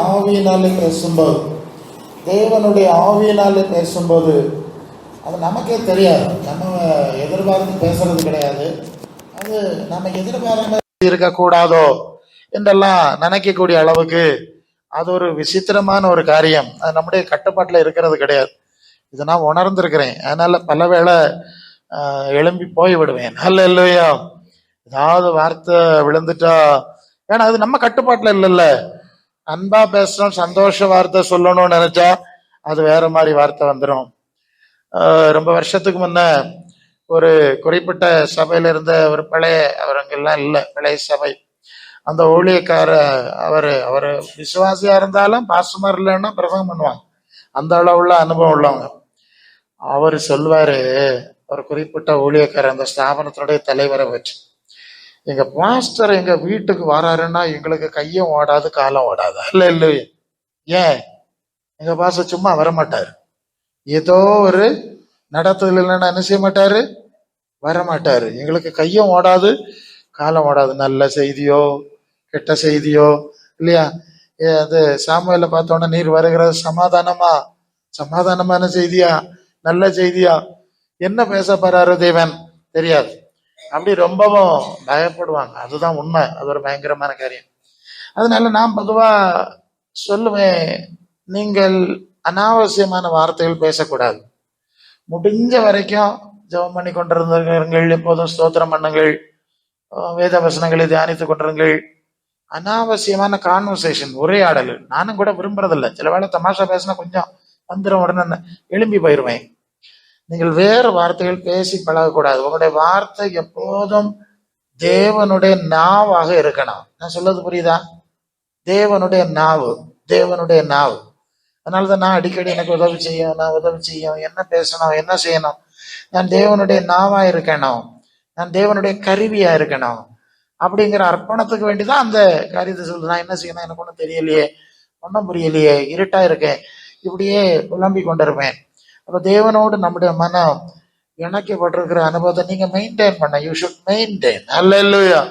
ஆவியினாலே பேசும்போது, தேவனுடைய ஆவியினாலே பேசும்போது அது நமக்கே தெரியாது. நம்ம எதிர்பார்த்து பேசுறது கிடையாது. அது நம்ம எதிர்பாராம இருக்கக்கூடாதோ என்றெல்லாம் நினைக்கக்கூடிய அளவுக்கு அது ஒரு விசித்திரமான ஒரு காரியம். அது நம்முடைய கட்டுப்பாட்டில் இருக்கிறது கிடையாது. இதை நான் உணர்ந்திருக்கிறேன். அதனால பல வேளை எழும்பி போய் விடுவேன். அல்லேலூயா. ஏதாவது வார்த்தை விழுந்துட்டா, ஏன்னா அது நம்ம கட்டுப்பாட்டில் இல்லைல்ல. அன்பா பேசணும், சந்தோஷ வார்த்தை சொல்லணும்னு நினைச்சா அது வேற மாதிரி வார்த்தை வந்துடும். ரொம்ப வருஷத்துக்கு முன்ன ஒரு குறிப்பிட்ட சபையில இருந்த ஒரு பழைய, அவருங்கெல்லாம் இல்லை, பழைய சபை, அந்த ஊழியக்கார அவர் விசுவாசியா இருந்தாலும் பாஸ்டர் இல்லைன்னா பிரசங்கம் பண்ணுவாங்க. அந்த அளவுள்ள அனுபவம் உள்ளவங்க. அவர் சொல்வாரு, ஒரு குறிப்பிட்ட ஊழியக்காரர் அந்த ஸ்தாபனத்தினுடைய தலைவரை வச்சு, எங்க பாஸ்டர் எங்க வீட்டுக்கு வராருன்னா எங்களுக்கு கையும் ஓடாது காலம் ஓடாது. இல்ல ஏன்? எங்க பாஸ்டர் சும்மா வரமாட்டாரு. ஏதோ ஒரு நடத்துதல் இல்லைன்னா என்ன செய்ய மாட்டாரு, வரமாட்டாரு. எங்களுக்கு கையும் ஓடாது காலம் ஓடாது. நல்ல செய்தியோ கெட்ட செய்தியோ இல்லையா, அது சாமுவேல பார்த்தோன்னா, நீர் வருகிறது சமாதானமான செய்தியா நல்ல செய்தியா, என்ன பேச போறாரு தேவன் தெரியாது. அப்படி ரொம்பவும் பயப்படுவாங்க. அதுதான் உண்மை. அது ஒரு பயங்கரமான காரியம். அதனால நான் பொதுவா சொல்லுவேன், நீங்கள் அனாவசியமான வார்த்தைகள் பேசக்கூடாது. முடிஞ்ச வரைக்கும் ஜெபம் பண்ணி கொண்டிருந்தீர்கள், எப்போதும் ஸ்தோத்திரம் பண்ணுங்கள், வேத வசனங்களை தியானித்து கொண்டிருங்கள். அனாவசியமான கான்வர்சேஷன், உரையாடல் நானும் கூட விரும்புறதில்லை. சில வேளை தமாஷா பேசினா கொஞ்சம் வந்துடும், உடனே எழும்பி போயிடுவேன். நீங்கள் வேறு வார்த்தைகள் பேசி பழகக்கூடாது. உங்களுடைய வார்த்தை எப்போதும் தேவனுடைய நாவாக இருக்கணும். நான் சொல்றது புரியுதா? தேவனுடைய நாவு, தேவனுடைய நாவு. அதனாலதான் நான் அடிக்கடி எனக்கு உதவி செய்யும், என்ன பேசணும், என்ன செய்யணும், நான் தேவனுடைய நாவா இருக்கணும், நான் தேவனுடைய கருவியா இருக்கணும் அப்படிங்கிற அர்ப்பணத்துக்கு வேண்டிதான் அந்த காரியத்தை சொல்லுது. நான் என்ன செய்யணும், எனக்கு ஒன்றும் தெரியலையே, ஒன்றும் புரியலையே, இருட்டா இருக்கேன், இப்படியே புலம்பி கொண்டிருப்பேன். அப்ப தேவனோடு நம்முடைய மனம் இணைக்கப்பட்டிருக்கிற அனுபவத்தை நீங்க மெயின்டைன் பண்ண, யூ ஷுட் மெயின்டைன். அல்லேலூயா.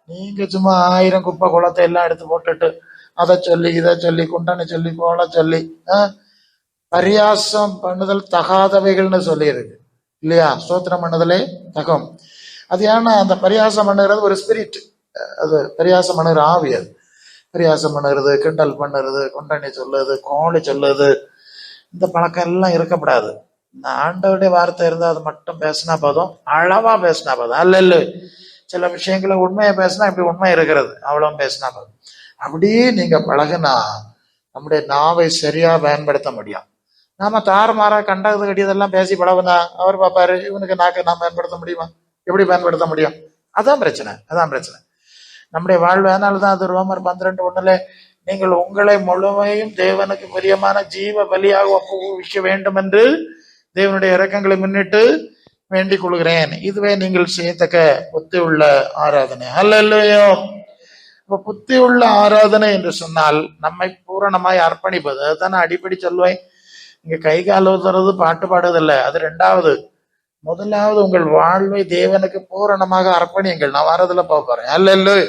நீங்க சும்மா 1000 குப்பை குளத்தை எல்லாம் எடுத்து போட்டுட்டு அதை சொல்லி இதை சொல்லி குண்டனை சொல்லி கோலை சொல்லி பரியாசம் பண்ணுதல் தகாதவைகள்னு சொல்லி இருக்கு இல்லையா? ஸ்தோத்திரம் பண்ணுதலே தகம். அது ஏன்னா அந்த பரியாசம் பண்ணுறது ஒரு ஸ்பிரிட், அது பரியாசம் பண்ணுகிற ஆவி. அது பரியாசம் பண்ணுறது, கிண்டல் பண்ணுறது, குண்டனை சொல்லுது, கோழி சொல்லுது, இந்த பழக்கம் எல்லாம் இருக்கப்படாது. இந்த ஆண்டவருடைய வார்த்தை இருந்தால் அது மட்டும் பேசினா போதும், அளவா பேசினா போதும். அல்ல சில விஷயங்களை உண்மையை பேசினா இப்படி உண்மை இருக்கிறது, அவ்வளவு பேசினா போதும். அப்படியே நீங்க பழகுனா நம்முடைய நாவை சரியா பயன்படுத்த முடியும். நாம தாறுமாறா கண்டது கட்டியதெல்லாம் பேசி பழகுனா அவர் பார்ப்பாரு, இவனுக்கு நாக்க நாம் பயன்படுத்த முடியுமா, எப்படி பயன்படுத்த முடியும்? அதான் பிரச்சனை. நம்முடைய வாழ்வு. அதனாலதான் அது ரோமர் 12:1 நீங்கள் உங்களை முழுமையும் தேவனுக்கு பிரியமான ஜீவ பலியாக ஒப்புவிக்க வேண்டும் என்று தேவனுடைய இரக்கங்களை முன்னிட்டு வேண்டிக் கொள்கிறேன், இதுவே நீங்கள் செய்யத்தக்க புத்தி உள்ள ஆராதனை. அல்லேலூயா. இப்ப புத்தி உள்ள ஆராதனை என்று சொன்னால் நம்மை பூரணமாய் அர்ப்பணிப்பது. அதுதான் நான் அடிப்படை சொல்லுவேன். இங்க கை கால் ஊத்துறது, பாட்டு பாடுவதில்லை, அது ரெண்டாவது. முதலாவது உங்கள் வாழ்வை தேவனுக்கு பூரணமாக அர்ப்பணியுங்கள். நான் வாரத்துல போறேன். அல்லேலூயா.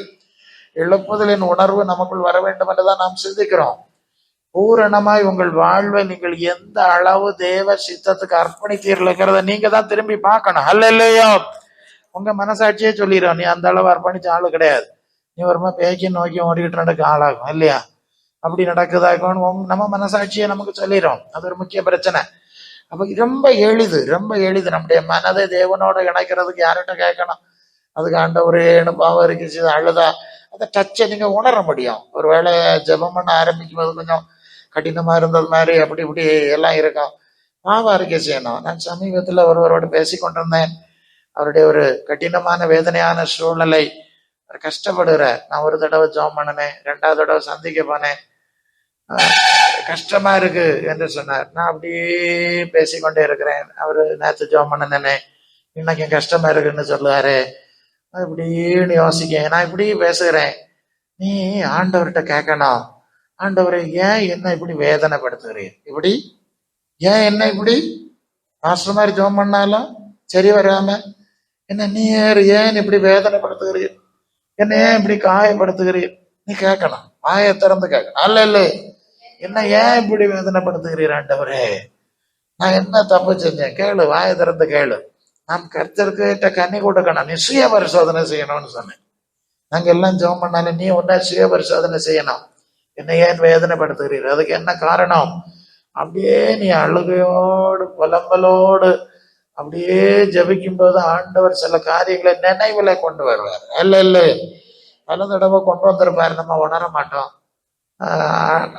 எழுப்புதலின் உணர்வு நமக்குள் வர வேண்டும் என்றுதான் நாம் சிந்திக்கிறோம். பூரணமாய் உங்கள் வாழ்வை நீங்கள் எந்த அளவு தேவ சித்தத்துக்கு அர்ப்பணித்தீர்கள்ங்கிறத நீங்க தான் திரும்பி பார்க்கணும். அல்லேலூயா. உங்க மனசாட்சியே சொல்லிடும், நீ அந்த அளவு அர்ப்பணிச்ச ஆளு கிடையாது, நீ வருமா பேக்கி நோக்கி ஓடிக்கிட்டு நடக்க ஆளாகும் இல்லையா, அப்படி நடக்குதாக்கும் நம்ம மனசாட்சியை நமக்கு சொல்லிடும். அது ஒரு முக்கிய பிரச்சனை. அப்ப ரொம்ப எளிது நம்முடைய மனதை தேவனோட இணைக்கிறதுக்கு யார்கிட்ட கேட்கணும்? அதுக்கு ஆண்டவரேன்னு பாவம் இருக்கு அழுதா அந்த டச்சை நீங்க உணர முடியும். ஒருவேளை ஜெபம் பண்ண ஆரம்பிக்கும் போது கொஞ்சம் கடினமா இருந்தது மாதிரி அப்படி இப்படி எல்லாம் இருக்கும், பாவம் அறிக்கை செய்யணும். நான் சமீபத்துல ஒருவரோடு பேசி கொண்டிருந்தேன். அவருடைய ஒரு கடினமான வேதனையான சூழ்நிலை, கஷ்டப்படுகிற. நான் ஒரு தடவை ஜெபம் பண்ணினேன், 2வது தடவை சந்திக்க போனேன், கஷ்டமா இருக்கு என்று சொன்னார். நான் அப்படியே பேசிக்கொண்டே இருக்கிறேன். அவரு நேற்று ஜெபம் பண்ணினேனே, இன்னைக்கு கஷ்டமா இருக்குன்னு சொல்லுவாரு. இப்படின்னு யோசிக்க, நான் இப்படி பேசுகிறேன். நீ ஆண்டவர்கிட்ட கேட்கணும், ஆண்டவரை ஏன் என்ன இப்படி வேதனைப்படுத்துகிறீர், இப்படி ஏன் என்ன இப்படி மாஸ்டர் மாதிரி ஜெபம் பண்ணாலும் சரி வராம என்ன நீ ஏன் இப்படி வேதனைப்படுத்துகிறீர், என்ன ஏன் இப்படி காயப்படுத்துகிறீர், நீ கேட்கணும், வாயை திறந்து கேட்கணும். அல்ல இல்ல, என்ன ஏன் இப்படி வேதனைப்படுத்துகிறீர் ஆண்டவரே, நான் என்ன தப்பு செஞ்சேன், கேளு, வாயை திறந்து கேளு. நாம் கர்த்தர்கிட்ட கண்ணி கொடுக்கணும், நீ சுய பரிசோதனை செய்யணும்னு சொன்னேன். நாங்க எல்லாம் ஜெபம் பண்ணாலும் நீ ஒன்னா சுய பரிசோதனை செய்யணும். என்ன ஏன் வேதனைப்படுத்துகிறீர், அதுக்கு என்ன காரணம்? அப்படியே நீ அழுகையோடு புலம்பலோடு அப்படியே ஜபிக்கும் போது ஆண்டவர் சில காரியங்களை நினைவுல கொண்டு வருவார். அல்ல இல்ல, பல தடவை கொண்டு வந்திருப்பாரு, நம்ம உணர மாட்டோம்.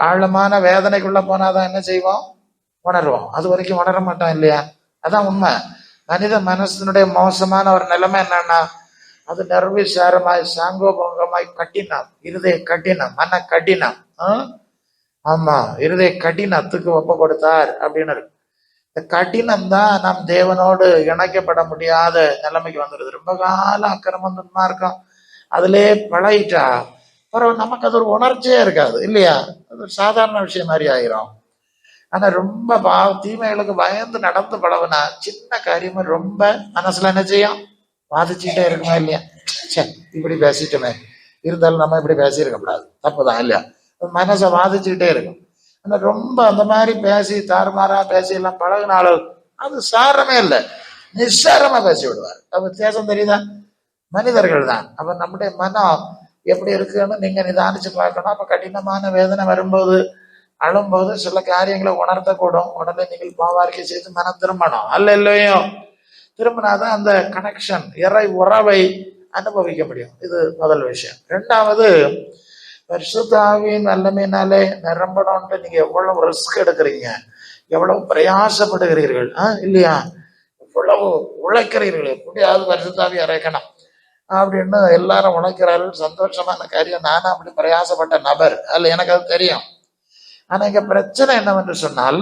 ஆழமான வேதனைக்குள்ள போனாதான் என்ன செய்வோம், உணர்வோம். அது வரைக்கும் உணர மாட்டோம் இல்லையா? அதான் உண்மை. மனித மனசனுடைய மோசமான ஒரு நிலைமை என்னன்னா, அது நிர்விசாரமாய் சாங்கோபங்கமாய் கட்டினம், இருதய கட்டினம், மன கட்டினம். ஆமா, இருதய கடினத்துக்கு ஒப்பு கொடுத்தார் அப்படின்னு இருக்கு. இந்த கடினம் தான் நம் தேவனோடு இணைக்கப்பட முடியாத நிலைமைக்கு வந்துடுது. ரொம்ப காலம் அக்கிரமம் துன்மார்க்கம் அதிலே பழகிட்டா அப்புறம் நமக்கு அது ஒரு உணர்ச்சியே இருக்காது இல்லையா? அது ஒரு சாதாரண விஷயம் மாதிரி ஆயிரும். ஆனா ரொம்ப தீமைகளுக்கு பயந்து நடந்து பழகுனா சின்ன காரியமா ரொம்ப மனசுல என்ன செய்யும், பாதிச்சுக்கிட்டே இருக்குமா இல்லையா? சரி, இப்படி பேசிட்டோமே, இருந்தாலும் நம்ம இப்படி பேசியிருக்க கூடாது, தப்புதான் இல்லையா? மனசை பாதிச்சுக்கிட்டே இருக்கும். ஆனா ரொம்ப அந்த மாதிரி பேசி தாறுமாறா பேசி எல்லாம் பழகினாலும் அது சாரமே இல்லை, நிஸ்சாரமா பேசி விடுவார். அப்ப வித்தியாசம் தெரியுதா? மனிதர்கள் தான். அப்ப நம்முடைய மனம் எப்படி இருக்குன்னு நீங்க நிதானிச்சு பார்க்கணும். அப்ப கடினமான வேதனை வரும்போது அழும்போது சில காரியங்களை உணர்த்தக்கூடும். உடனே நீங்கள் பாவாரிக்கை செய்து மனம் திரும்பணும். அல்ல இல்லையோ? திரும்பினாதான் அந்த கனெக்ஷன், இறை உறவை அனுபவிக்க முடியும். இது முதல் விஷயம். ரெண்டாவது, பரிசுத்த ஆவியின் வல்லமையினாலே நிரம்பணும்ட்டு நீங்க எவ்வளவு ரிஸ்க் எடுக்கிறீங்க, எவ்வளவு பிரயாசப்படுகிறீர்கள் இல்லையா? எவ்வளவு உழைக்கிறீர்கள், எப்படியாவது பரிசுத்த ஆவி இறைக்கணும் அப்படின்னு எல்லாரும் உழைக்கிறார்கள். சந்தோஷமான காரியம். நானும் அப்படி பிரயாசப்பட்ட நபர் அல்ல, எனக்கு அது தெரியும். ஆனா இங்க பிரச்சனை என்னவென்று சொன்னால்,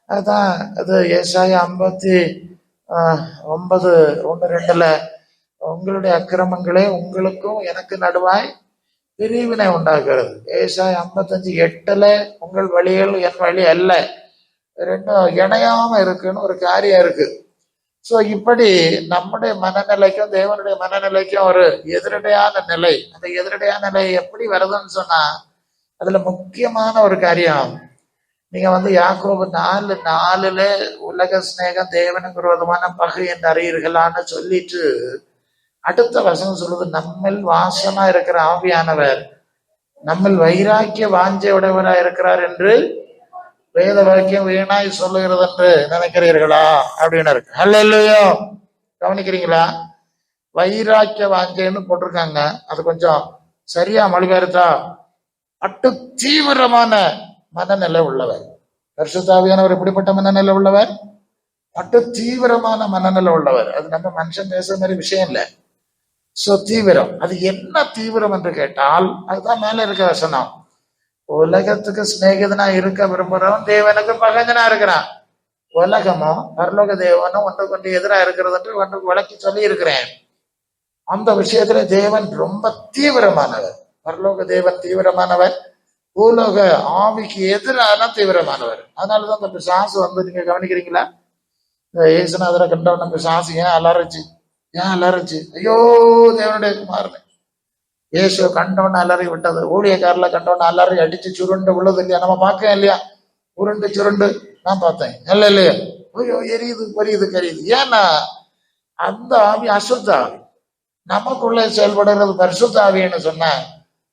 அதுதான் அது ஏசாயா 59:1-2 உங்களுடைய அக்கிரமங்களே உங்களுக்கும் எனக்கு நடுவாய் பிரிவினை உண்டாக்குறது. ஏசாயா 55:8 உங்கள் வழிகள் என் வழி அல்ல, ரெண்டும் இணையாம இருக்குன்னு ஒரு காரியம் இருக்கு. ஸோ இப்படி நம்முடைய மனநிலைக்கும் தேவனுடைய மனநிலைக்கும் ஒரு எதிரடையான நிலை. அந்த எதிரடையான நிலை எப்படி வருதுன்னு சொன்னா, அதுல முக்கியமான ஒரு காரியம், நீங்க யாக்கோபு 4:4 உலக சிநேகம் தேவனுக்கு விரோதமான பகை என்று அறியீர்களான்னு சொல்லிட்டு அடுத்த வசனம் சொல்லுது, நம்மில் வாசமா இருக்கிற ஆவியானவர் நம்மில் வைராக்கிய வாஞ்சை உடையவரா இருக்கிறார் என்று வேத வாக்கியம் வீணாய் சொல்லுகிறது என்று நினைக்கிறீர்களா அப்படின்னு இருக்கு. அல்லையோ, கவனிக்கிறீங்களா? வைராக்கிய வாஞ்சைன்னு போட்டிருக்காங்க. அது கொஞ்சம் சரியா மொழிபெயர்த்தா அட்டு தீவிரமான மனநிலை உள்ளவர். பரிசுத்த ஆவியானவர் எப்படிப்பட்ட மனநிலை உள்ளவர்? அட்டு தீவிரமான மனநிலை உள்ளவர். அது நம்ம மனுஷன் பேசுற மாதிரி விஷயம் இல்லை. சோ தீவிரம். அது என்ன தீவிரம் என்று கேட்டால், அதுதான் மேல இருக்க வசனம். உலகத்துக்கு சிநேகிதனா இருக்க விரும்புறவன் தேவனுக்கு பகஞ்சனா இருக்கிறான். உலகமும் பரலோக தேவனும் ஒன்றுக்கு ஒன்று எதிராக இருக்கிறது என்று ஒன்றுக்கு விளக்கி சொல்லி இருக்கிறேன். அந்த விஷயத்துல தேவன் ரொம்ப தீவிரமானவர். பரலோக தேவன் தீவிரமானவர், பூலோக ஆவிக்கு எதிரான தீவிரமானவர். அதனாலதான் இந்த பிசாசு நீங்க கவனிக்கிறீங்களா? இந்த இயேசுநாதரை கண்டவன பிசாசு ஏன் அலறிச்சு ஐயோ தேவனுடைய குமாரன் இயேசு கண்டவன அலறி விட்டது. ஊழியக்காரில் கண்டவன அலறி அடிச்சு சுருண்டு உள்ளது இல்லையா? நம்ம பார்க்க இல்லையா? உருண்டு சுருண்டு நான் பார்த்தேன். இல்லையா? ஐயோ எரியுது பொரியுது கரியுது. ஏன்னா அந்த ஆவி அசுத்த ஆவி. நமக்குள்ளே செயல்படுறது பரிசுத்த ஆவின்னு சொன்ன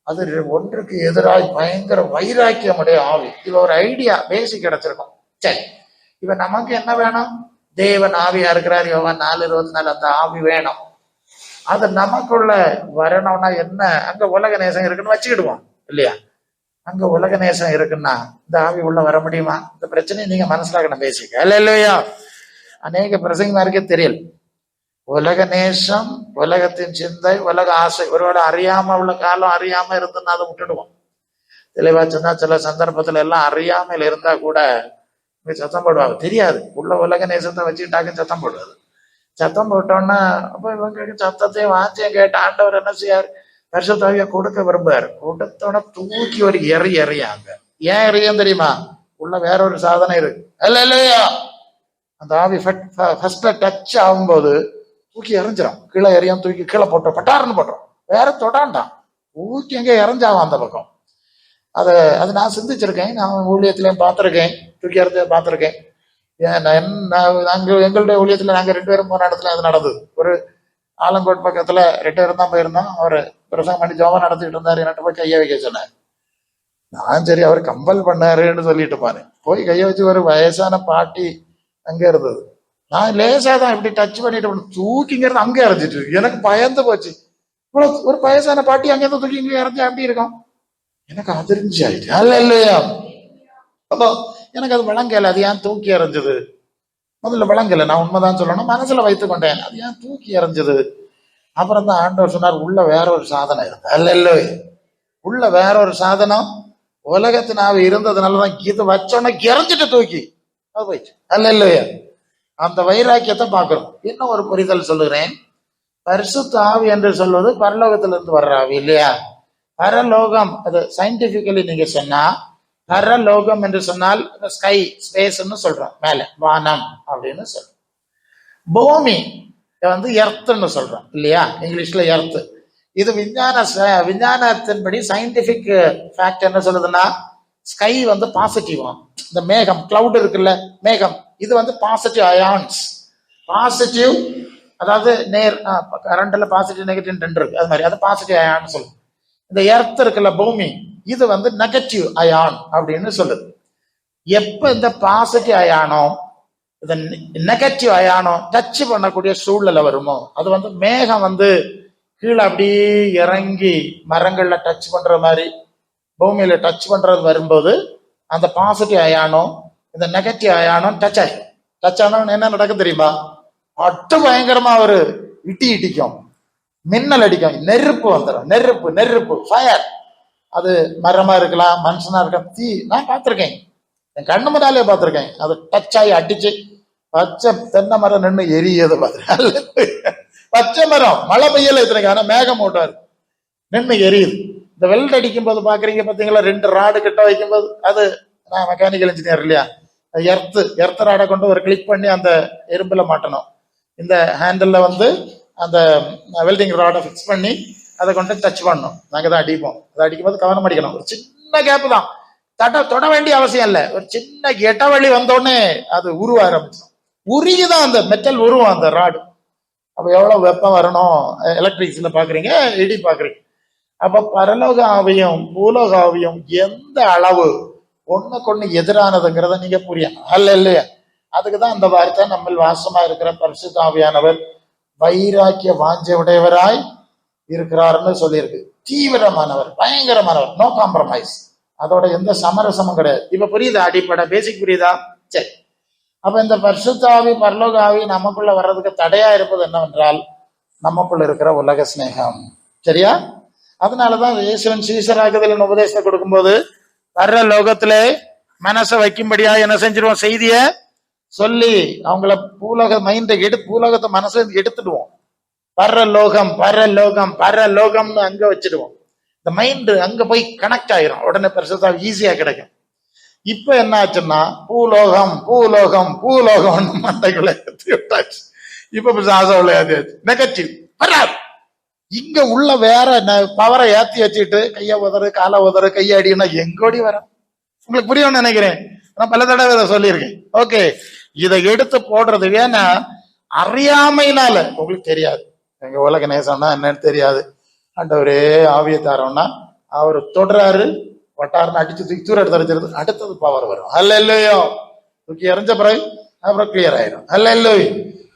அது ஒன்றுக்கு எதிராக பயங்கர வைராக்கியமுடைய ஆவி. இது ஒரு ஐடியா பேசிக் கிடைச்சிருக்கும். சரி, இப்ப நமக்கு என்ன வேணும்? தேவன் ஆவியா இருக்கிறார், யோவான் 4:24 அந்த ஆவி வேணும். அது நமக்குள்ள வரணும்னா என்ன? அங்க உலக நேசம் இருக்குன்னு வச்சுக்கிடுவோம் இல்லையா? அங்க உலக நேசம் இருக்குன்னா இந்த ஆவி உள்ள வர முடியுமா? இந்த பிரச்சனையை நீங்க மனசிலாக்கணும் பேசிக்க. இல்லையா? அநேக பிரசங்கமாருக்கே தெரியல. உலக நேசம், உலகத்தின் சிந்தை, உலக ஆசை. ஒருவேளை அறியாம உள்ள காலம் அறியாம இருந்துன்னா அதை விட்டுடுவோம். தெளிவா சொன்னா சில சந்தர்ப்பத்துல எல்லாம் அறியாமல் இருந்தா கூட சத்தம் போடுவாங்க. தெரியாது, உள்ள உலக நேசத்தை வச்சுக்கிட்டாக்க சத்தம் போடுவாது. சத்தம் போட்டோன்னா அப்ப இவங்க சத்தத்தையும் வாஞ்சியம் கேட்ட ஆண்டவர் என்ன செய்யாரு? பரிசுத்தாவியை கொடுக்க விரும்புவார். கொடுத்தோட தூக்கி ஒரு எறியாங்க. ஏன் எறியும் தெரியுமா? உள்ள வேற ஒரு சாதனை இருக்கு. இல்லையா? அந்த ஆவி ஃபர்ஸ்ட் டச் ஆகும்போது தூக்கி எறிஞ்சிடும். கீழே எறியும், தூக்கி கீழே போட்டோம், பட்டாருன்னு போட்டோம். வேற தொடாண்டாம், ஊற்றி அங்கே இறஞ்சாவான் அந்த பக்கம். அதை அது நான் சிந்திச்சிருக்கேன், நான் ஊழியத்திலையும் பார்த்துருக்கேன், தூக்கி இறந்த பார்த்துருக்கேன். நாங்கள் எங்களுடைய ஊழியத்தில் நாங்கள் 2 பேரும் போன இடத்துல அது நடந்தது. ஒரு ஆலங்கோட் பக்கத்துல 2 பேரும் தான் போயிருந்தோம். அவர் பிரசங்கம் பண்ணி ஜோபம் நடத்திட்டு இருந்தார். என்கிட்ட போய் கையை வைக்க சொன்னார். நான் சரி அவர் கம்பல் பண்ணாருன்னு சொல்லிட்டு பாரு, போய் கையை வச்சு ஒரு வயசான பாட்டி அங்க இருந்தது. நான் லேசா தான் இப்படி டச் பண்ணிட்டு தூக்கிங்கிறது அங்கே இறஞ்சிட்டு இருக்கு. எனக்கு பயந்து போச்சு. இவ்வளவு ஒரு வயசான பாட்டி அங்கேருந்து தூக்கி இங்கே இறஞ்சா எப்படி இருக்கும்? எனக்கு அதிர்ச்சி ஆயிட்டு. அல்ல இல்லையா? அப்போ எனக்கு அது விளங்கல, அது ஏன் தூக்கி எறிஞ்சது முதல்ல விளங்கல. நான் உண்மைதான் சொல்லணும், மனசுல வைத்து கொண்டேன், அது ஏன் தூக்கி எறிஞ்சது. அப்புறம் தான் ஆண்டவர் சொன்னார், உள்ள வேற ஒரு சாதனம் இருக்கு. அல்ல இல்லை, உள்ள வேற ஒரு சாதனம் உலகத்தின் ஆவி இருந்ததுனாலதான் இது வச்சோன்னா எறிஞ்சிட்டு தூக்கி அது போயிடுச்சு. அல்ல இல்லையா? அந்த வைராக்கியத்தை பார்க்கிறோம். இன்னும் ஒரு புரிதல் சொல்லுகிறேன். பரிசுத்த ஆவி என்று சொல்வது பரலோகத்திலிருந்து வர்ற ஆவி இல்லையா? பரலோகம், அது சயின்டிபிக்கலி நீங்க சொன்னா, பரலோகம் என்று சொன்னால் ஸ்கை, ஸ்பேஸ்ன்னு சொல்றோம், மேல வானம் அப்படின்னு சொல்றோம். பூமி வந்து எர்த்துன்னு சொல்றோம் இல்லையா? இங்கிலீஷ்ல எர்த்து. இது விஞ்ஞானத்தின்படி சயின்டிபிக் ஃபேக்ட் என்ன சொல்லுதுன்னா, ஸ்கை வந்து பாசிட்டிவ். இந்த மேகம், கிளவுட் இருக்குல்ல, மேகம், இது வந்து பாசிட்டிவ் அயான்ஸ். பாசிட்டிவ் அதாவது நேர், கரண்ட்ல பாசிட்டிவ் நெகட்டிவ் 2 இருக்கு, அது மாதிரி அது பாசிட்டிவ் அயான் சொல்லுது. இந்த எர்த் இருக்குல்ல, பூமி, இது வந்து நெகட்டிவ் அயான் அப்படின்னு சொல்லுது. எப்ப இந்த பாசிட்டிவ் அயானோ இந்த நெகட்டிவ் அயானோ டச் பண்ணக்கூடிய சூழ்நிலை வருமோ, அது வந்து மேகம் வந்து கீழே அப்படியே இறங்கி மரங்கள்ல டச் பண்ற மாதிரி பூமியில டச் பண்றது வரும்போது, அந்த பாசிட்டிவ் அயானோ இந்த நெகட்டிவ் அயானோ டச் ஆகும். டச் ஆனோன்னு என்ன நடக்கும் தெரியுமா? அட்டு பயங்கரமா ஒரு இட்டி இட்டிக்கும், மின்னல் அடிக்கும், நெருப்பு வந்துடும். நெருப்பு நெருப்பு ஃபயர். அது மரமா இருக்கலாம், மனுஷனா இருக்கலாம், தீ. நான் பார்த்துருக்கேன், என் கண்ணு முன்னாலே பார்த்துருக்கேன். அது டச் ஆகி அடிச்சு பச்சை தென்னை மரம் நின்று எரியது பார்த்துருக்கேன். பச்சை மரம் மழை பெய்யல இத்தனைக்கு, ஆனா மேகம் ஓட்டாரு நின்று எரியுது. இந்த வெல்ட் அடிக்கும் போது பாக்குறீங்க பாத்தீங்களா, 2 ராடு கிட்ட வைக்கும் போது, அது நான் மெக்கானிக்கல் இன்ஜினியர் இல்லையா, எர்த்து ராடை கொண்டு ஒரு கிளிக் பண்ணி அந்த எறும்புல மாட்டணும். இந்த ஹேண்டில் வந்து அந்த வெல்டிங் ராடை ஃபிக்ஸ் பண்ணி அதை கொண்டு டச் பண்ணணும். நாங்கள் தான் அடிப்போம். அதை அடிக்கும் போது கவனம் அடிக்கணும். ஒரு சின்ன கேப்பு தான், தொட வேண்டிய அவசியம் இல்லை. ஒரு சின்ன இடைவெளி வந்தோடனே அது உருவ ஆரம்பிச்சோம். உருகிதான் அந்த மெட்டல் உருவம், அந்த ராடு. அப்போ எவ்வளவு வெப்பம் வரணும்? எலக்ட்ரிக்ஸ்ல பாக்குறீங்க, இடி பாக்குறீங்க. அப்ப பரலோக ஆவியும் பூலோக ஆவியும் எந்த அளவு ஒண்ணுக்கொண்ணு எதிரானதுங்கிறத நீங்க புரியணும். அல்ல இல்லையா? அதுக்குதான் அந்த வார்த்தை, நம்ம வாசமா இருக்கிற பரிசுத்த ஆவியானவர் வைராக்கிய வாஞ்சை உடையவராய் இருக்கிறாருன்னு சொல்லியிருக்கு. தீவிரமானவர், பயங்கரமானவர், நோ காம்ப்ரமைஸ். அதோட எந்த சமரசமும் கிடையாது. இப்ப புரியுதா? அடிப்படை பேசிக் புரியுதா? சரி. அப்ப இந்த பரிசுத்த ஆவி பரலோக ஆவி நமக்குள்ள வர்றதுக்கு தடையா இருப்பது என்னவென்றால், நமக்குள்ள இருக்கிற உலக சிநேகம். சரியா? அதனாலதான் இயேசுவின் சீசராகுதலின் உபதேசத்தை கொடுக்கும்போது, வர்ற லோகத்திலே மனசை வைக்கும்படியா என்ன செஞ்சிருவோம்? செய்திய சொல்லி அவங்கள பூலோக மைண்டை பூலோகத்தை மனசை எடுத்துடுவோம். பரலோகம் பரலோகம் பரலோகம்னு அங்க வச்சிடுவோம். இந்த மைண்டு அங்க போய் கனெக்ட் ஆயிரும், உடனே பரிசுத்த ஈஸியா கிடைக்கும். இப்ப என்ன ஆச்சுன்னா, பூலோகம் பூலோகம் பூலோகம் மண்டைக்குள்ள ஏற்றி விட்டாச்சு. இப்ப ஆசை விளையாடியாச்சு. நெகட்டிவ் வராது. இங்க உள்ள வேற பவரை ஏத்தி வச்சுட்டு கைய உதறு காலை உதறு கைய அடினா எங்கோடி வரும்? உங்களுக்கு புரியும்னு நினைக்கிறேன். நான் பல தடவை இதை சொல்லியிருக்கேன். ஓகே, இதை எடுத்து போடுறது வேணா அறியாமையினால. உங்களுக்கு தெரியாது எங்க உலக நேசம்னா என்னன்னு தெரியாது. ஆண்டவரே ஆவியை தாரோம்னா அவர் தொடுறாரு, வட்டாருன்னு அடிச்சு தூக்கி தூர எடுத்து அடிச்சிருது, அடுத்தது பவர் வரும். அல்ல இல்லையோ? தூக்கி எறிஞ்ச பிறகு அப்புறம் கிளியர் ஆயிடும். அல்ல இல்லையோ?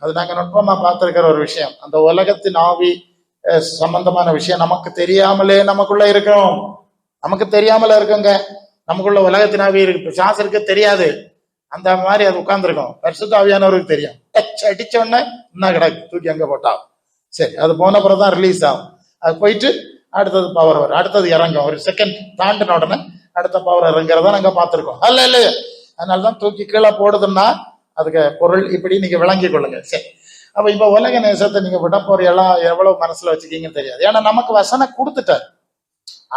அது நாங்க நுட்பமா பார்த்திருக்கிற ஒரு விஷயம். அந்த உலகத்தின் ஆவி சம்பந்தமான விஷயம் நமக்கு தெரியாமலே நமக்குள்ள இருக்கிறோம். நமக்கு தெரியாமல இருக்குங்க. நமக்குள்ள உலகத்தின் ஆவி இருக்கு, பிசாசுக்கு தெரியாது. அந்த மாதிரி அது உட்கார்ந்துருக்கும். பரிசுத்த ஆவியானவருக்கு தெரியும். டச் அடிச்ச உடனே என்ன கிடக்கு, தூக்கி அங்க போட்டா சரி, அது போன பிறகுதான் ரிலீஸ் ஆகும். அது போயிட்டு அடுத்தது பவர் வரும், அடுத்தது இறங்கும். ஒரு செகண்ட் தாண்டின உடனே அடுத்த பவர் இறங்குறத நாங்க பார்த்திருக்கோம். அல்ல இல்லையா? அதனாலதான் தூக்கி கீழே போடுதுன்னா அதுக்கு பொருள் இப்படி நீங்க விளங்கி கொள்ளுங்க. சரி, அப்ப இப்ப உலக நேசத்தை நீங்க விட போற எல்லாம் எவ்வளவு மனசுல வச்சுக்கீங்கன்னு தெரியாது. ஏன்னா நமக்கு வசனம் கொடுத்துட்டாரு.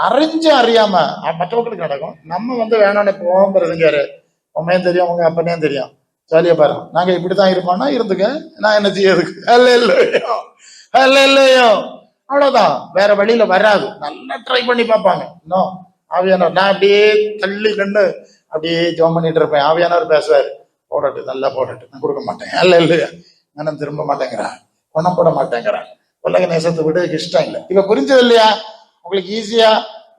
அறிஞ்சு அறியாம மற்றவங்களுக்கு நடக்கும். நம்ம வந்து வேணும்னு போகிறதுங்க, உண்மையும் தெரியும், உங்க அப்பனையும் தெரியும், ஜாலியா பாரு, நாங்க இப்படித்தான் இருப்போம்னா இருந்துக்க, நான் என்ன செய்யறதுக்கு? அல்ல இல்லையோ? அல்ல இல்லையோ? அவ்வளவுதான், வேற வழியில வராது. நல்லா ட்ரை பண்ணி பார்ப்பாங்க. இன்னும் ஆவியானவர், நான் அப்படியே தள்ளி நின்று அப்படியே ஜோம் பண்ணிட்டு இருப்பேன். ஆவியானவர் பேசுவார், போடட்டு நல்லா போடட்டு, நான் கொடுக்க மாட்டேன், அல்ல இல்லையா, நான் திரும்ப மாட்டேங்கிறான், பணம் போட மாட்டேங்கிறான், உலக நேசத்தை விட இஷ்டம் இல்லை. இப்ப புரிஞ்சது இல்லையா? உங்களுக்கு ஈஸியா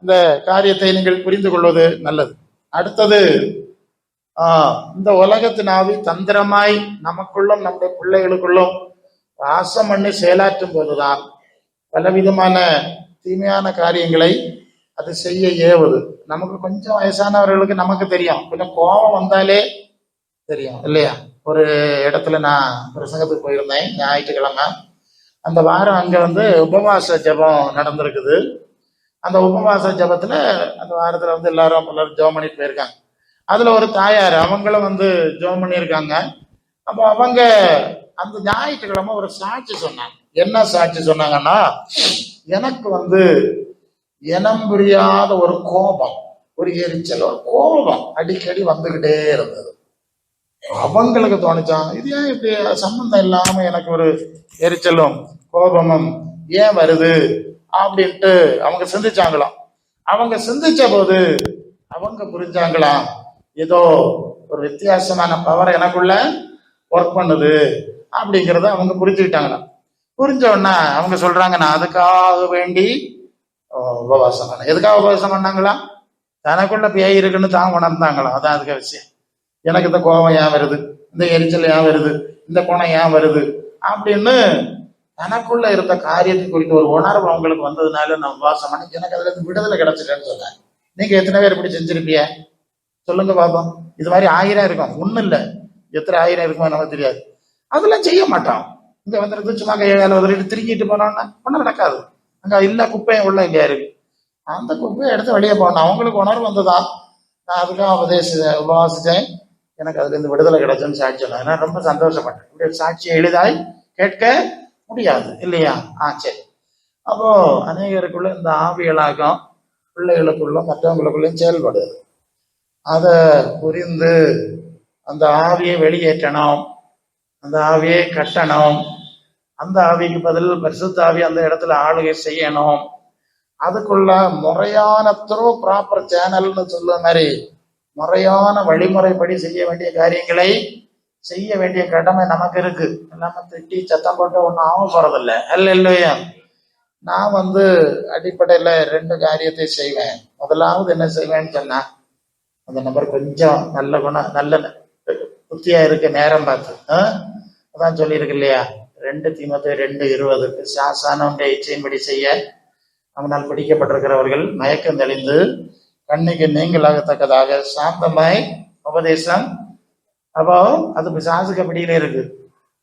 இந்த காரியத்தை நீங்கள் புரிந்து கொள்வது நல்லது. அடுத்தது, இந்த உலகத்தின் ஆவி தந்திரமாய் நமக்குள்ளும் நம்முடைய பிள்ளைகளுக்குள்ளும் வாசம் பண்ணி செயலாற்றும் போதுதான் பலவிதமான தீமையான காரியங்களை அது செய்ய ஏவுது. நமக்கு கொஞ்சம் வயசானவர்களுக்கு நமக்கு தெரியும், கொஞ்சம் கோபம் வந்தாலே தெரியும் இல்லையா? ஒரு இடத்துல நான் பிரசங்கத்துக்கு போயிருந்தேன் ஞாயிற்றுக்கிழமை. அந்த வாரம் அங்க உபவாச ஜபம் நடந்திருக்குது. அந்த உபவாச ஜபத்துல அந்த வாரத்துல எல்லாரும் ஜெபம் பண்ணிட்டு போயிருக்காங்க. அதுல ஒரு தாயார், அவங்களும் ஜெபம் பண்ணியிருக்காங்க. அப்போ அவங்க அந்த ஞாயிற்றுக்கிழமை ஒரு சாட்சி சொன்னாங்க. என்ன சாட்சி சொன்னாங்கன்னா, எனக்கு இனம் புரியாத ஒரு கோபம், ஒரு எரிச்சல், ஒரு கோபம் அடிக்கடி வந்துகிட்டே இருந்தது. அவங்களுக்கு தோணுச்சான், இது ஏன் இப்படி சம்பந்தம் இல்லாம எனக்கு ஒரு எரிச்சலும் கோபமும் ஏன் வருது அப்படின்ட்டு அவங்க சிந்திச்சாங்களாம். அவங்க சிந்திச்ச போது அவங்க புரிஞ்சாங்களாம், ஏதோ ஒரு வித்தியாசமான பவர் எனக்குள்ள ஒர்க் பண்ணுது அப்படிங்கிறத அவங்க புரிஞ்சுக்கிட்டாங்களாம். புரிஞ்ச உடனே அவங்க சொல்றாங்க, நான் அதுக்காக வேண்டி உபவாசம் பண்ண. எதுக்காக உபவாசம் பண்ணாங்களா? தனக்குள்ள பேய் இருக்குன்னு தான் உணர்ந்தாங்களாம். அதான் அதுக்கு விஷயம். எனக்கு இந்த கோபம் ஏன் வருது, இந்த எரிச்சல் ஏன் வருது, இந்த குணம் ஏன் வருது அப்படின்னு தனக்குள்ள இருந்த காரியத்தை குறித்து ஒரு உணர்வு அவங்களுக்கு வந்ததுனால நான் உபவாசம் பண்ணி எனக்கு அதுல இருந்து விடுதலை கிடைச்சிட்டேன்னு சொன்னேன். நீங்க எத்தனை பேர் இப்படி செஞ்சிருப்பிய சொல்லுங்க பாப்போம். இது மாதிரி 1000 இருக்கும், ஒன்றும் இல்லை, எத்தனை 1000 இருக்குமோ நமக்கு தெரியாது. அதெல்லாம் செய்ய மாட்டோம். இங்க சும்மா கையை வேலை உதறிட்டு திருக்கிட்டு போனோம்னா ஒன்றும் நடக்காது. அங்க இல்ல குப்பையும் உள்ள இல்லையா இருக்கு, அந்த குப்பையை எடுத்து வெளியே போனோம். அவங்களுக்கு உணர்வு வந்துதான். நான் அதுக்காக உபவாசிச்சேன், எனக்கு அதுல இருந்து விடுதலை கிடைச்சுன்னு சாட்சி சொன்னேன். நான் ரொம்ப சந்தோஷப்பட்டேன். இப்படி சாட்சியை எளிதாய் கேட்க முடியாது இல்லையா? சரி. அப்போ அநேகருக்குள்ள இந்த ஆவியலாகம் பிள்ளைகளுக்குள்ள மற்றவங்களுக்குள்ளையும் செயல்படுது. அதை புரிந்து அந்த ஆவியை வெளியேற்றணும், அந்த ஆவியை கட்டணும், அந்த ஆவிக்கு பதில் பரிசுத்த ஆவி அந்த இடத்துல ஆளுகை செய்யணும். அதுக்குள்ள முறையான ப்ராப்பர் சேனல்னு சொல்ல மாதிரி முறையான வழிமுறைப்படி செய்ய வேண்டிய காரியங்களை செய்ய வேண்டிய கடமை நமக்கு இருக்கு. நம்ம திட்டி சத்தம் போட்டு ஒன்றும் ஆக போறதில்லை, அல்ல இல்லையா? நான் அடிப்படையில 2 காரியத்தை செய்வேன். முதலாவது என்ன செய்வேன்னு சொன்னா, அந்த நபர் கொஞ்சம் நல்ல குணம் நல்ல புத்தியா இருக்க நேரம் பார்த்து அதான் சொல்லியிருக்கு இல்லையா, 2 தீமோத்தேயு 2:20 சாசானவங்க இச்சையின்படி செய்ய அவனால் பிடிக்கப்பட்டிருக்கிறவர்கள் மயக்கம் தெளிந்து கண்ணுக்கு நீங்களாகத்தக்கதாக சாந்தமாய் உபதேசம். அப்போ அது பிசாசுக்கு பிடியில இருக்கு.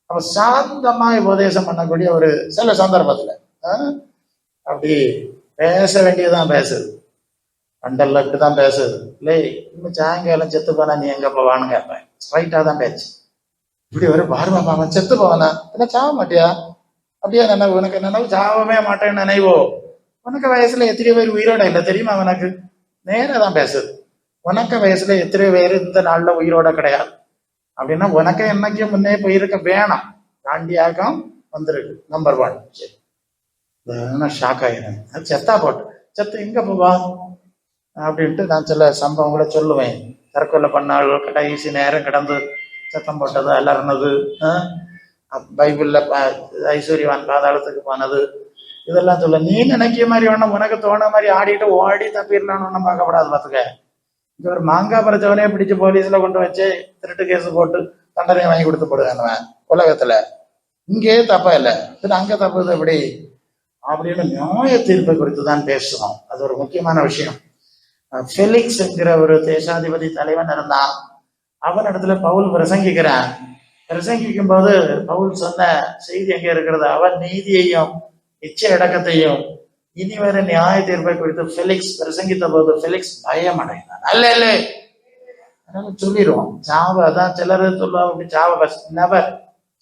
அப்ப சாந்தமாய் உபதேசம் பண்ணக்கூடிய ஒரு சில சந்தர்ப்பத்துல அப்படி பேச வேண்டியதுதான் பேசுது. பண்டல்ல இப்படிதான் பேசுது. இல்லை இன்னும் சாயங்காலம் செத்து போனா நீ எங்க போவான்னு கேட்பேன். ஸ்ட்ரைட்டா தான் பேச்சு. இப்படி ஒரு பாருமா அவன் செத்து போவானா, என்ன சாவ மாட்டியா, அப்படியே நினைவு, உனக்கு நினைவு சாவவே மாட்டேன்னு நினைவோ, உனக்கு வயசுல எத்தனை பேர் உயிரோட இல்லை தெரியுமா? அவனுக்கு நேரம் தான் பேசுது. உனக்கு வயசுல எத்தனை பேர் இந்த நாள்ல உயிரோட கிடையாது அப்படின்னா உனக்கு என்னைக்கு முன்னே போயிருக்க வேணாம். தாண்டியாக்கம் வந்திருக்கு. நம்பர் 1. சரி, ஷாக் ஆகிறேன். செத்தா போட்டு செத்து எங்க போவா அப்படின்ட்டு நான் சில சம்பவங்களை சொல்லுவேன். தற்கொலை பண்ணால் கடைசி நேரம் கிடந்து சத்தம் போட்டது, அலர்னது, பைபிள்ல ஐஸ்வர்யவான் பாதாளத்துக்கு போனது, இதெல்லாம் சொல்ல. நீ நினைக்கிற மாதிரி வேணும், உனக்கு தோண மாதிரி ஆடிட்டு ஓடி தப்பிடலான்னு ஒன்றும் பார்க்கப்படாது. பார்த்துக்க, இங்க ஒரு மாங்காய் பறிச்சவனே பிடிச்சு போலீஸ்ல கொண்டு வச்சு திருட்டு கேஸ் போட்டு தண்டனை வாங்கி கொடுத்து போடுவேன் உலகத்துல. இங்கே தப்பா இல்லை, அங்க தப்புது எப்படி அப்படின்னு நியாய தீர்ப்பை குறித்து தான் பேசணும். அது ஒரு முக்கியமான விஷயம். ஃபெலிக்ஸ் என்கிற ஒரு தேசாதிபதி தலைவன் இருந்தான். அவன் இடத்துல பவுல் பிரசங்கிக்கிறான். பிரசங்கிக்கும் போது பவுல் சொன்ன செய்தி எங்க இருக்கிறது, அவன் நீதியையும் இச்சை அடக்கத்தையும் இனி வர நியாய தீர்ப்பை குறித்து ஃபெலிக்ஸ் பிரசங்கித்த போது ஃபெலிக்ஸ் பயம் அடைந்தான். அல்ல இல்லை அதனால சொல்லிடுவோம் சாவு. அதான் சிலர் சொல்லுவாங்க, அப்படி சாவை நபர்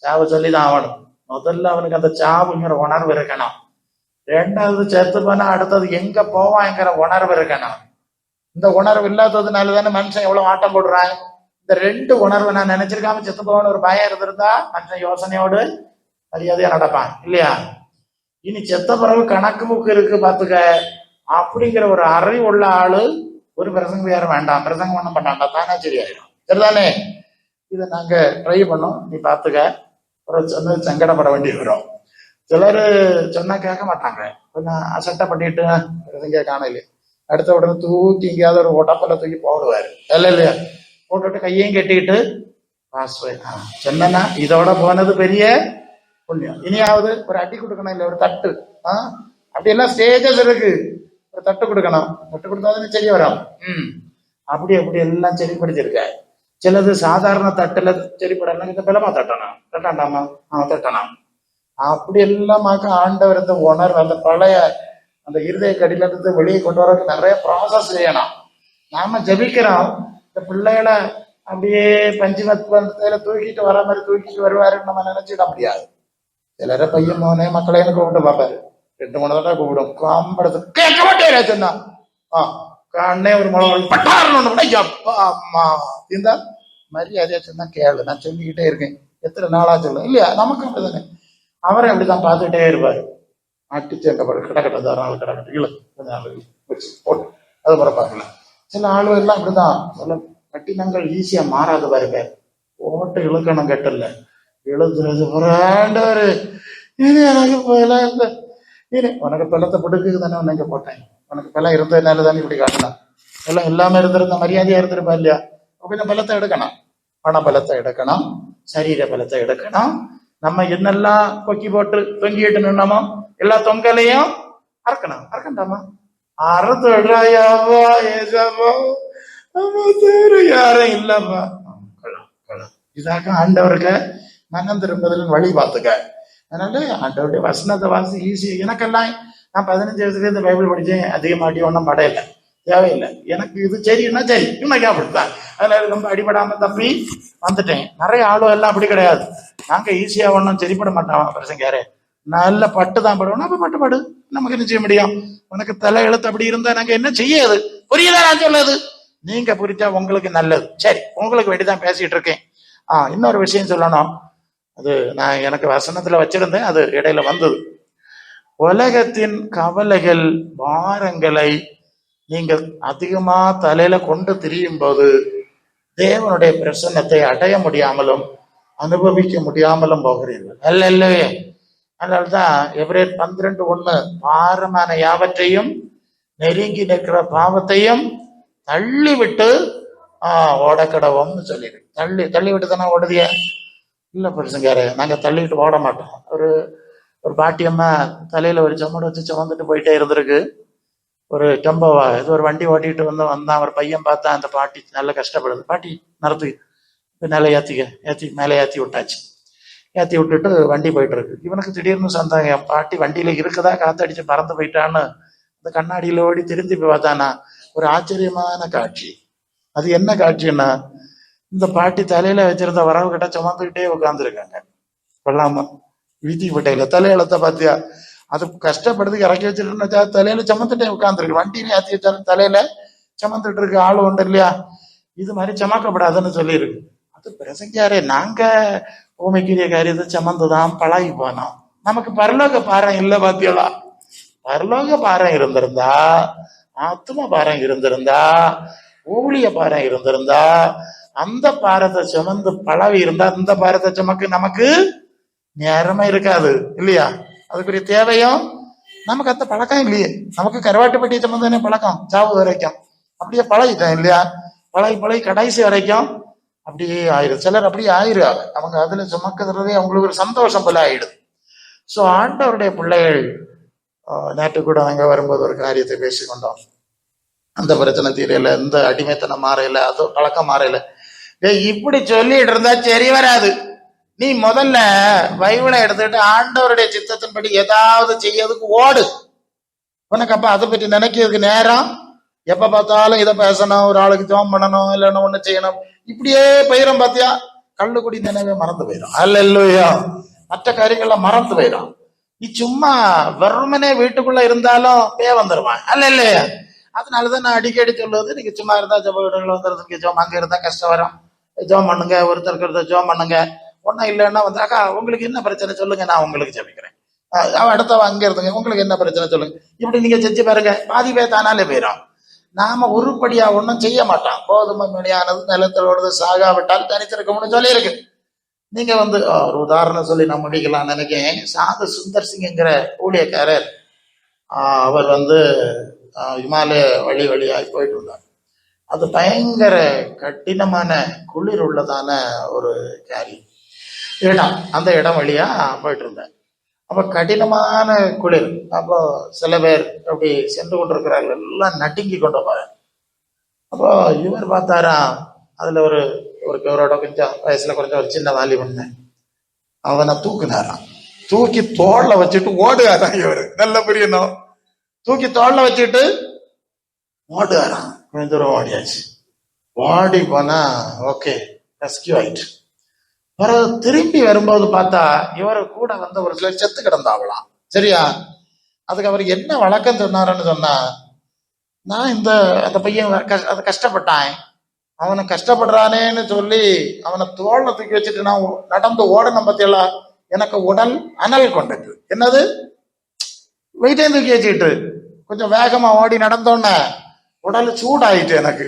சாவை சொல்லிதான் ஆகணும். முதல்ல அவனுக்கு அந்த சாவுங்கிற உணர்வு இருக்கணும். 2வது செத்து போனா அடுத்தது எங்க போவாங்கிற உணர்வு இருக்கணும். இந்த உணர்வு இல்லாததுனால தானே மனுஷன் எவ்வளவு ஆட்டம் போடுறான். இந்த 2 உணர்வு நான் நினைச்சிருக்காம செத்து போவான்னு ஒரு பயம் இருந்திருந்தா மனுஷன் யோசனையோடு மரியாதையா நடப்பான் இல்லையா? இனி செத்த பிறகு கணக்கு புக்கு இருக்கு பாத்துக்க அப்படிங்கிற ஒரு அறிவு உள்ள ஆளு ஒரு பிரசங்க யாரும் வேண்டாம், பிரசங்கம் பண்ண பண்ணாண்டா தானே சரியாயிடும். சரிதானே? இதை நாங்க ட்ரை பண்ணோம், நீ பாத்துக்க. ஒரு சொன்ன சங்கடப்பட வேண்டி வரும். சிலர் சொன்னா கேட்க மாட்டாங்க, கொஞ்சம் அசட்டை பண்ணிட்டு பிரசங்க காணல, அடுத்த உடனே தூக்கி எங்கேயாவது ஒரு உடப்பல தூக்கி போடுவாரு. இல்லையா? போட்டுட்டு கையையும் கட்டிக்கிட்டு சொன்னா இதோட போனது பெரிய புண்ணியம். இனியாவது ஒரு அடி கொடுக்கணும், இல்லை ஒரு தட்டு. அப்படி எல்லாம் ஸ்டேஜஸ் இருக்கு. ஒரு தட்டு கொடுக்கணும், தட்டு கொடுத்தாதான் சரி வரும். அப்படி அப்படி எல்லாம் சரிப்படுத்திருக்க. சிலது சாதாரண தட்டுல சரிப்படலாம், இந்த பலமா தட்டணும், தட்டாண்டாமா தட்டணும். அப்படி எல்லாமாக்க ஆண்டவர் இந்த உணர்வு, அந்த பழைய அந்த இருதய கடிலத்தை வெளியே கொண்டு வரதுக்கு நிறைய ப்ராசஸ் செய்யணும். நாம ஜபிக்கிறோம், இந்த பிள்ளைகளை அப்படியே பஞ்சுமத்துல தூக்கிட்டு வர மாதிரி தூக்கிட்டு வருவாருன்னு நம்ம நினைச்சிட முடியாது. சிலரை பையன் மோனே மக்களேன்னு கூப்பிட்டு பார்ப்பாரு, 2-3 தடவை கூப்பிடும். காம்படத்து கேட்க மாட்டேன் சொன்னா கண்ணே ஒரு முளை பட்டாரணும். அப்பா அம்மா இருந்தா மரியாதையா சொன்னா கேளு, நான் சொல்லிக்கிட்டே இருக்கேன், எத்தனை நாளா சொல்லுவேன் இல்லையா? நமக்கு அப்படிதானே. அவரை அப்படிதான் பார்த்துக்கிட்டே இருப்பாரு. அட்டிச்சு எங்க கிடக்கட்ட தாராளம் கிடக்கட்ட இல்லை வச்சு போட்டு அது முறை பார்க்கலாம். சில ஆளுகள் எல்லாம் அப்படிதான், சில கட்டினங்கள் ஈஸியா மாறாது பாருங்க. ஓட்டு இழுக்கணும் கட்டல எழுதுறது புறாண்டவரு இது எனக்கு பலம் இல்லை. இது உனக்கு பலத்தை பிடிக்குது தானே உன்னை இங்க போட்டேன், உனக்கு பலம் இருந்ததுனால தானே இப்படி காட்டணும். எல்லாம் எல்லாமே இருந்திருந்த மரியாதையா இருந்திருப்பா இல்லையா? கொஞ்சம் பலத்தை எடுக்கணும், பண பலத்தை எடுக்கணும், சரீர பலத்தை எடுக்கணும். நம்ம என்னெல்லாம் கொக்கி போட்டு தொங்கிட்டு நின்னோமோ எல்லா தொங்கலையும் அறக்கணும். அறக்கண்டாமா அறுத்து விடுறாயாவா ஏசாவா யாரும் இல்லப்பா. இதாக ஆண்டவருக்கு மனம் திரும்புதலின் வழி பார்த்துக்க. அதனால ஆண்டவருடைய வசனத்தை வாசி ஈஸி. எனக்கெல்லாம் நான் 15 வயசுல இந்த பைபிள் படிச்சேன், அதிகமாட்டி ஒன்றும் படையில தேவையில்லை. எனக்கு இது சரின்னா சரி, இன்னைக்கு அப்படித்தான். அதனால ரொம்ப அடிபடாம தப்பி வந்துட்டேன். நிறைய ஆளும் எல்லாம் அப்படி கிடையாது. நாங்க ஈஸியா ஒன்றும் சரிப்பட மாட்டோம். பிரசங்காரு நல்ல பட்டு தான் படுவோம். அப்ப பட்டு பாடு, நமக்கு என்ன செய்ய முடியும்? உனக்கு தலை எழுத்து அப்படி இருந்தா நாங்க என்ன செய்யாது? புரியுதா நான் சொல்லுது? நீங்க புரிஞ்சா உங்களுக்கு நல்லது. சரி, உங்களுக்கு வேண்டிதான் பேசிட்டு இருக்கேன். இன்னொரு விஷயம் சொல்லணும். அது நான் எனக்கு வசனத்துல வச்சிருந்தேன், அது இடையில வந்தது. உலகத்தின் கவலைகள் பாரங்களை நீங்கள் அதிகமா தலையில கொண்டு திரியும் போது தேவனுடைய பிரசன்னத்தை அடைய முடியாமலும் அனுபவிக்க முடியாமலும் போகிறீர்கள். அல்ல இல்லவே? அதனால்தான் எபிரேயர் 12:1 பாரமான யாவற்றையும் நெருங்கி நிற்கிற பாவத்தையும் தள்ளி விட்டு ஓடக்கடவும்னு சொல்லிடு. தள்ளி விட்டு தானே ஓடுதிய இல்ல பெருசுங்காரு, நாங்க தள்ளிட்டு ஓட மாட்டோம். ஒரு பாட்டியம்மா தலையில ஒரு சம்மடு வச்சு சுமந்துட்டு போயிட்டே இருந்திருக்கு. ஒரு டெம்போவா இது ஒரு வண்டி ஓட்டிட்டு வந்தான். ஒரு பையன் பார்த்தா அந்த பாட்டி நல்லா கஷ்டப்படுது. பாட்டி நடத்து மேலே ஏத்தி மேலே ஏத்தி விட்டாச்சு. ஏத்தி விட்டுட்டு வண்டி போயிட்டு இருக்கு. இவனுக்கு திடீர்னு சந்தாங்க, என் பாட்டி வண்டியில இருக்குதா காத்தடிச்சு பறந்து போயிட்டான்னு அந்த கண்ணாடியில ஓடி திரும்பி பார்த்தானா ஒரு ஆச்சரியமான காட்சி. அது என்ன காட்சின்னா, இந்த பாட்டி தலையில வச்சிருந்த வரவு கிட்ட சுமந்துக்கிட்டே உட்காந்துருக்காங்க. கொள்ளாம வீதி பட்டையில தலையெழுத்த பாத்தியா? அது கஷ்டப்படுறதுக்கு இறக்கி வச்சிருக்கா தலையில சுமந்துட்டே உட்காந்துருக்கு. வண்டியில ஏற்றி வச்சாலும் தலையில சுமந்துட்டு இருக்கு. ஆளு உண்டு இல்லையா? இது மாதிரி சமக்கப்படாதுன்னு சொல்லியிருக்கு. அது பிரசங்கியாரே, நாங்க பூமிக்குரிய காரியத்தை சமந்துதான் பழகி போனோம். நமக்கு பரலோக பாரம் இல்லை பாத்தியலா? பரலோக பாரம் இருந்திருந்தா, ஆத்ம பாரம் இருந்திருந்தா, ஊழிய பாரம் இருந்திருந்தா, அந்த பாரத்தை சுமந்து பழவி இருந்தா இந்த பாரத்தை சுமக்கு நமக்கு நேரமே இருக்காது இல்லையா? அதுக்குரிய தேவையும் நமக்கு அந்த பழக்கம் இல்லையே. நமக்கு கருவாட்டுப்பட்டியை சுமந்தானே பழக்கம் சாவு வரைக்கும். அப்படியே பழகிட்டேன் இல்லையா? பழகி கடைசி வரைக்கும் அப்படியே ஆயிடும். சிலர் அப்படியே ஆயிடுறாங்க. அவங்க அதுல சுமக்கிறதே அவங்களுக்கு ஒரு சந்தோஷம் போல ஆயிடுது. ஸோ ஆண்டவருடைய பிள்ளைகள், நேற்று கூட அங்க வரும்போது ஒரு காரியத்தை பேசிக்கொண்டோம். அந்த பிரச்சனை தீரையில, இந்த அடிமைத்தனம் மாறையில, அது பழக்கம் மாறையில. இப்படி சொல்லிட்டு இருந்தா சரி வராது. நீ முதல்ல பைபிளை எடுத்துட்டு ஆண்டவருடைய சித்தத்தின்படி ஏதாவது செய்யறதுக்கு ஓடு. உனக்கு அப்ப அதை பற்றி நினைக்கிறதுக்கு நேரம் எப்ப பார்த்தாலும் இதை பேசணும், ஒரு ஆளுக்கு ஜோம் பண்ணணும், இல்லைன்னா ஒண்ணு செய்யணும், இப்படியே போயிடும். பாத்தியா, கள்ளுக்குடி நினைவே மறந்து போயிடும். அல்ல இல்லையா? மற்ற காரியங்கள்லாம் மறந்து போயிடும். நீ சும்மா வெறுமனே வீட்டுக்குள்ள இருந்தாலும் வந்துருவான். அல்ல இல்லையா? அதனாலதான் நான் அடிக்கடி சொல்லுவது, நீங்க சும்மா இருந்தா ஜப வீடுகள் வந்துருதுக்கு ஜோம், அங்க இருந்தா கஷ்டம் வரும், ஜோம் பண்ணுங்க, ஒருத்தருக்கு ஜோம் பண்ணுங்க. ஒன்னும் இல்லைன்னா வந்து, அக்கா உங்களுக்கு என்ன பிரச்சனை சொல்லுங்க, நான் உங்களுக்கு ஜபிக்கிறேன். அவ அடுத்தவ அங்க இருந்துங்க, உங்களுக்கு என்ன பிரச்சனை சொல்லுங்க. இப்படி நீங்க செஞ்சு பாருங்க, பாதி பேர் தானாலே போயிடும். நாம உருப்படியா ஒன்றும் செய்ய மாட்டான். கோதுமை மணியானது நிலத்தோடு சாகாவிட்டால் தனித்திருக்கும்னு சொல்லி இருக்கு. நீங்க ஒரு உதாரணம் சொல்லி நான் முடிக்கலாம் நினைக்கிறேன். சாது சுந்தர் சிங்கிற ஊழியக்காரர், அவர் இமாலய வழியாய் போயிட்டு இருந்தார். அது பயங்கர கடினமான குளிர் உள்ளதான ஒரு இடம். அந்த இடம் வழியா போயிட்டு இருந்தேன். அப்ப கடினமான குளிர். அப்போ சில பேர் அப்படி சென்று கொண்டிருக்கிறார்கள், எல்லாம் நடுங்கி கொண்டு போற. அப்போ இவர் பார்த்தாரா, அதுல ஒருவரோட கொஞ்சம் வயசுல கொஞ்சம் ஒரு சின்ன வாலி வந்தேன், அவனை தூக்குனாராம். தூக்கி தோல்ல வச்சுட்டு ஓடுகாராம். இவரு நல்ல புரியணும், தூக்கி தோல்ல வச்சுட்டு ஓடுகாராம். கொஞ்சம் தூரம் ஓடியாச்சு. ஓடி போனா ஓகே, ரெஸ்கியூ ஆயிட்டு. திரும்பி வரும்போது பார்த்தா இவரு கூட ஒரு சிலர் செத்து கிடந்தாவலாம். சரியா? அதுக்கு அவர் என்ன வழக்கம் சொன்னாருன்னு சொன்னா, நான் அந்த பையன் அதை கஷ்டப்பட்டான், அவனை கஷ்டப்படுறானேன்னு சொல்லி அவனை தோல்ல தூக்கி வச்சுட்டு நான் நடந்து ஓடணும் பத்தியெல்லாம், எனக்கு உடல் அனல் கொண்டது. என்னது? வெயிட்டே தூக்கி வச்சுக்கிட்டு கொஞ்சம் வேகமா ஓடி நடந்தோன்ன உடல் சூடாயிட்டு. எனக்கு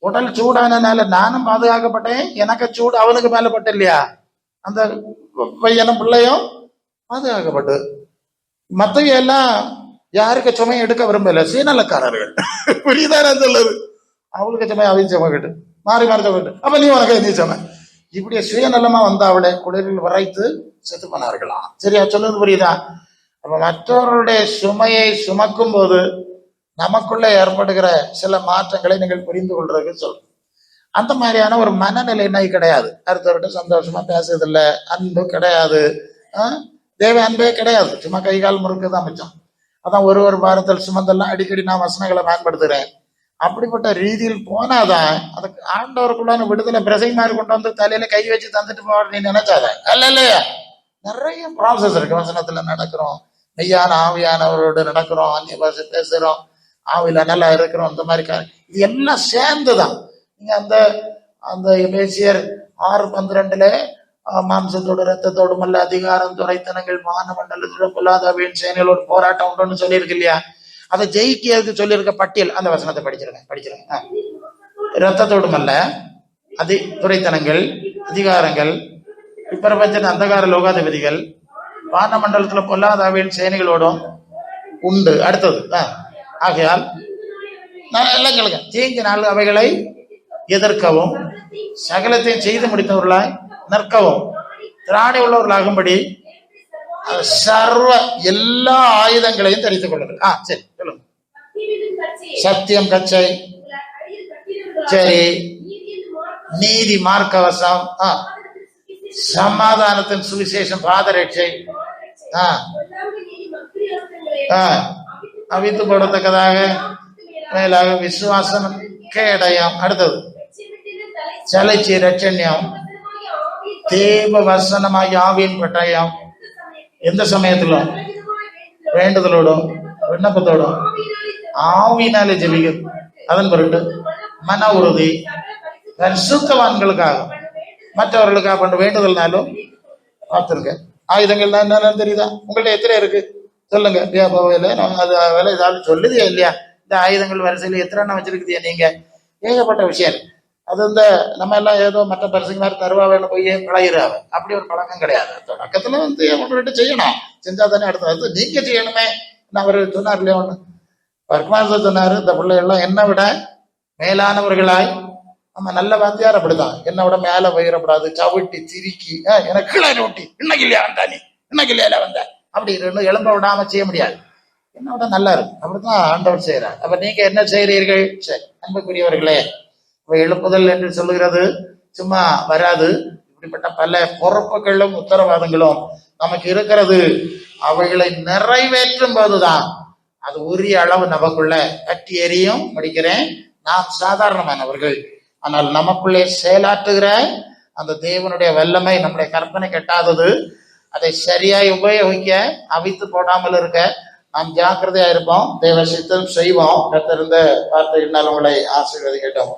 உடல் சூடானனால நானும் பாதுகாக்கப்பட்டேன், எனக்கு சூடு அவனுக்கு மேல பட்டு இல்லையா, அந்த பையனும் பிள்ளையும் பாதுகாக்கப்பட்டு. மத்தவங்க எல்லாம் யாருக்கு சுமையை எடுக்க விரும்பல, சீனலக்காரர்கள். புரியுதான சொல்லுது? அவளுக்கு சுமை அவன் சுமைக்கிட்டு மாறி மாறி சுமைக்கிட்டு, அப்ப நீ உனக்கு நீ சுமை. இப்படி சுயநலமா அவளை குளிரில் வரைத்து செத்து போனார்களாம். சரியா சொல்லுது? புரியுதா? அப்ப மற்றவர்களுடைய சுமையை சுமக்கும் போது நமக்குள்ள ஏற்படுகிற சில மாற்றங்களை நீங்கள் புரிந்து கொள்றதுக்கு சொல்றோம். அந்த மாதிரியான ஒரு மனநிலை இன்னைக்கு கிடையாது. அடுத்தவர்கிட்ட சந்தோஷமா பேசுறதில்லை, அன்பு கிடையாது, தேவ அன்பே கிடையாது. சும்மா கை கால் முறுக்கு தான் மிச்சம். அதான் ஒரு வாரத்தில் சுமந்தெல்லாம் அடிக்கடி நான் வசனங்களை பயன்படுத்துறேன். அப்படிப்பட்ட ரீதியில் போனாதான் அதுக்கு ஆண்டவருக்குள்ளான விடுதலை பிரசை மாதிரி கொண்டு தலையில கை வச்சு தந்துட்டு போற நீ நினைச்சாத அல்ல இல்லையா? நிறைய ப்ராசஸ் இருக்கு. வசனத்துல நடக்கிறோம், மெய்யான ஆவியானவரோடு நடக்கிறோம், அந்நிய பாஷை பேசுறோம், ஆவில நல்லா இருக்கிறோம். இந்த மாதிரி இது எல்லாம் சேர்ந்துதான். நீங்க அந்த எபேசியர் 6:12 மாம்சத்தோடு ரத்தத்தோடும் அல்ல, அதிகாரம் துறைத்தனங்கள் வானமண்டலத்தோட பொல்லாதவின் சேனைகளோடு போராட்டம் உண்டுன்னு சொல்லியிருக்கு இல்லையா? அதை ஜெயிக்கிறதுக்கு சொல்லியிருக்க பட்டியல் அந்த வசனத்தை படிச்சிருங்க. ரத்தத்தோடும் அல்ல, துறைத்தனங்கள், அதிகாரங்கள், இப்பிரபஞ்ச அந்தகார லோகாதிபதிகள், வானமண்டலத்துல பொல்லாதவின் சேனைகளோடும் உண்டு. அடுத்தது ஆகையால் எல்லாம் கேளுங்க, தீங்கு நாள் அவைகளை எதிர்க்கவும் சகலத்தையும் செய்து முடித்தவர்களாய் நிற்கவும் திராணி உள்ளவர்களாகும்படி சர்வ எல்லா ஆயுதங்களையும் தரித்துக் கொள்ளுங்கள். சரி சொல்லுங்க. சத்தியம் கச்சை, சரி, நீதி மார்க்கவசம், சமாதானத்தின் சுவிசேஷம் பாதரட்சை, அவித்து போடத்தக்கதாக மேலாக விசுவாசம் கேடயம். அடுத்தது சலைச்சி ரட்சண்யம், தேவ வசனமாய் ஆவியின் பட்டயம். எந்த சமயத்திலும் வேண்டுதலோடும் விண்ணப்பத்தோடும் ஆவியினாலே ஜெபிக்கும். அதன் பொருட்டு மன உறுதி, பரிசுத்தவான்களுக்காக மற்றவர்களுக்காக பண்ண வேண்டுதல்னாலும் பார்த்துருங்க. ஆயுதங்கள் என்னன்னு தெரியுதா? உங்கள்ட்ட எத்தனை இருக்கு சொல்லுங்க. அது வேலை ஏதாவது சொல்லுதியா இல்லையா? இந்த ஆயுதங்கள் வரிசையில் எத்தனை வச்சிருக்குதியா நீங்க? ஏகப்பட்ட விஷயம். அது நம்ம எல்லாம் ஏதோ மற்ற பரிசுங்க மாதிரி தருவா வேணும் போய் பழகிறாவ, அப்படி ஒரு பழக்கம் கிடையாது. தொடக்கத்துல ஒன்று செய்யணும், செஞ்சா தானே அடுத்த நீங்க செய்யணுமே. அவர் சொன்னார் இல்லையா, ஒண்ணு வர்க்கமானது சொன்னாரு, இந்த பிள்ளைகள்லாம் என்னை விட மேலானவர்களாய், நம்ம நல்ல வாத்தியார் அப்படிதான், என்னை விட மேல போயிடக்கூடாது, சவிட்டி சிரிக்கி எனக்கு கீழே ஊட்டி இன்னைக்கு இல்லையா வந்தா, நீ இன்னைக்கு இல்லையா வந்த அப்படி எலும்ப விடாம செய்ய முடியாது. என்ன விட நல்லா இருக்கு, அப்படித்தான் ஆண்டவர் செய்யறார். அப்ப நீங்க என்ன செய்கிறீர்கள்? சரி அன்புக்குரியவர்களே, எழுப்புதல் என்று சொல்லுகிறது சும்மா வராது. இப்படிப்பட்ட பல பொறுப்புகளும் உத்தரவாதங்களும் நமக்கு இருக்கிறது. அவைகளை நிறைவேற்றும் போதுதான் அது உரிய அளவு நமக்குள்ள கட்டி எறியும். முடிக்கிறேன். நாம் சாதாரணமானவர்கள், ஆனால் நமக்குள்ளே செயலாற்றுகிற அந்த தேவனுடைய வல்லமை நம்முடைய கற்பனை கெட்டாதது. அதை சரியாய் உபயோகிக்க, அவித்து போடாமல் இருக்க நாம் ஜாக்கிரதையா இருப்போம். தேவ சித்தம் செய்வோம். கத்திருந்த வார்த்தையினால் உங்களை ஆசீர்வதிக்கட்டும்.